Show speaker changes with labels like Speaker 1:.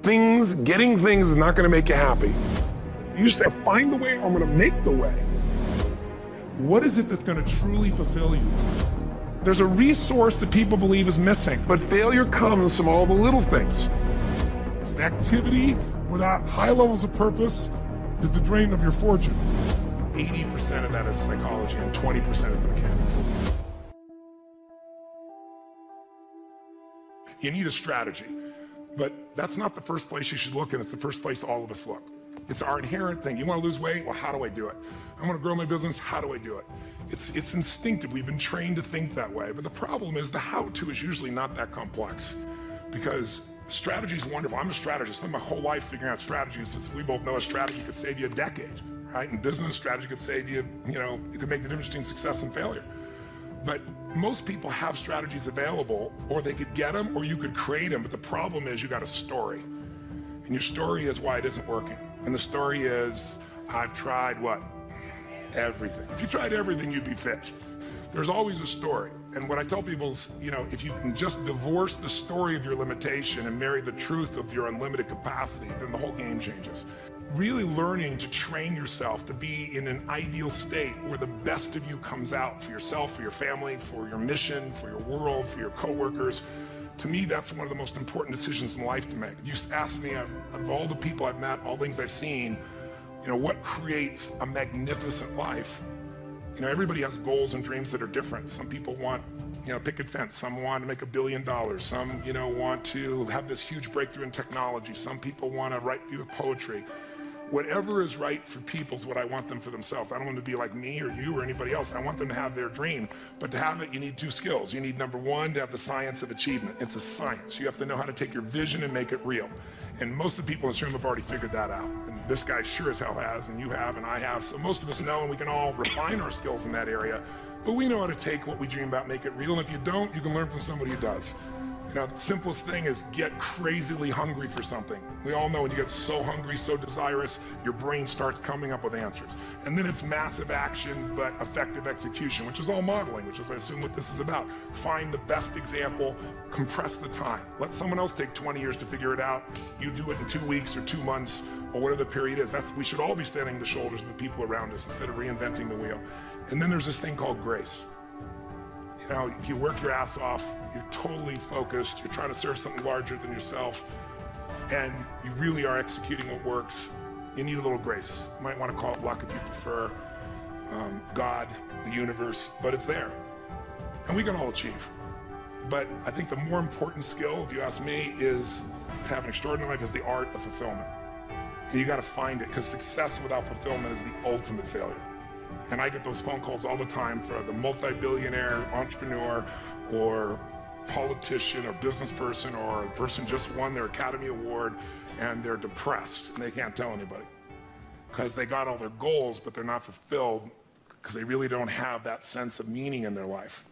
Speaker 1: Getting things is not gonna make you happy. You just say, find the way, I'm gonna make the way.
Speaker 2: What is it that's gonna truly fulfill you?
Speaker 1: There's a resource that people believe is missing, but failure comes from all the little things.
Speaker 2: Activity without high levels of purpose is the drain of your fortune.
Speaker 1: 80% of that is psychology and 20% is the mechanics. You need a strategy, but that's not the first place you should look, and it's the first place all of us look. It's our inherent thing. You want to lose weight? Well, how do I do it? I want to grow my business? How do I do it? It's instinctive. We've been trained to think that way, but the problem is the how-to is usually not that complex, because strategy is wonderful. I'm a strategist. I spent my whole life figuring out strategies. As we both know, a strategy could save you a decade, right? In business, strategy could save you, it could make the difference between success and failure. But most people have strategies available, or they could get them, or you could create them. But the problem is you got a story. And your story is why it isn't working. And the story is, I've tried what? Everything. If you tried everything, you'd be fit. There's always a story. And what I tell people is, if you can just divorce the story of your limitation and marry the truth of your unlimited capacity, then the whole game changes. Really learning to train yourself to be in an ideal state where the best of you comes out for yourself, for your family, for your mission, for your world, for your coworkers. To me, that's one of the most important decisions in life to make. You ask me, out of all the people I've met, all things I've seen, what creates a magnificent life? Everybody has goals and dreams that are different. Some people want, picket fence. Some want to make $1 billion. Some, want to have this huge breakthrough in technology. Some people want to write poetry. Whatever is right for people is what I want them for themselves. I don't want them to be like me or you or anybody else. I want them to have their dream. But to have it, you need 2 skills. You need, number 1, to have the science of achievement. It's a science. You have to know how to take your vision and make it real. And most of the people in this room have already figured that out. And this guy sure as hell has, and you have, and I have. So most of us know, and we can all refine our skills in that area. But we know how to take what we dream about, make it real. And if you don't, you can learn from somebody who does. The simplest thing is get crazily hungry for something. We all know when you get so hungry, so desirous, your brain starts coming up with answers. And then it's massive action, but effective execution, which is all modeling, which is, I assume, what this is about. Find the best example, compress the time. Let someone else take 20 years to figure it out. You do it in 2 weeks or 2 months or whatever the period is. We should all be standing on the shoulders of the people around us instead of reinventing the wheel. And then there's this thing called grace. You work your ass off, you're totally focused, you're trying to serve something larger than yourself, and you really are executing what works. You need a little grace. You might want to call it luck if you prefer, God, the universe, but it's there. And we can all achieve. But I think the more important skill, if you ask me, is to have an extraordinary life is the art of fulfillment. And you got to find it, because success without fulfillment is the ultimate failure. And I get those phone calls all the time for the multi-billionaire entrepreneur or politician or business person or a person just won their Academy Award and they're depressed and they can't tell anybody because they got all their goals, but they're not fulfilled because they really don't have that sense of meaning in their life.